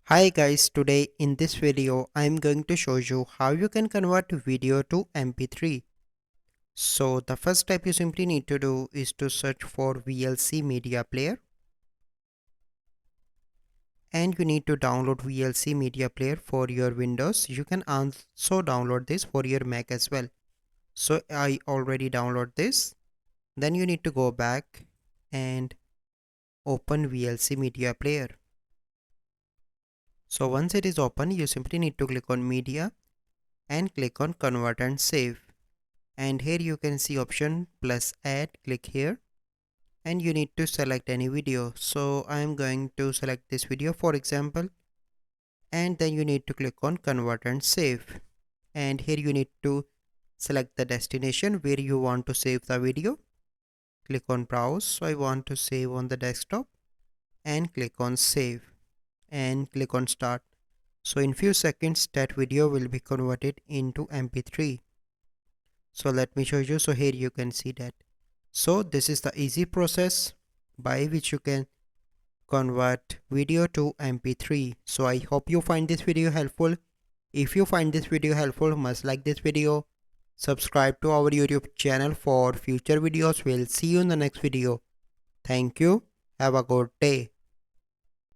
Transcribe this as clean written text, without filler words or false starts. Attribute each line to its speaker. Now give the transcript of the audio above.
Speaker 1: Hi guys, today in this video I am going to show you how you can convert video to MP3. So the first step you simply need to do is to search for VLC media player, and you need to download VLC media player for your Windows. You can also download this for your Mac as well. So I already download this. Then you need to go back and open VLC media player. So once it is open, you simply need to click on media and click on convert and save. And here you can see option plus add. Click here and you need to select any video. So I am going to select this video for example, and then you need to click on convert and save. And here you need to select the destination where you want to save the video. Click on browse. So I want to save on the desktop and click on save and click on start. So in few seconds that video will be converted into MP3. So let me show you. So here you can see that. So this is the easy process by which you can convert video to MP3. So I hope you find this video helpful. If you find this video helpful, must like this video. Subscribe to our YouTube channel for future videos. We'll see you in the next video. Thank you. Have a good day.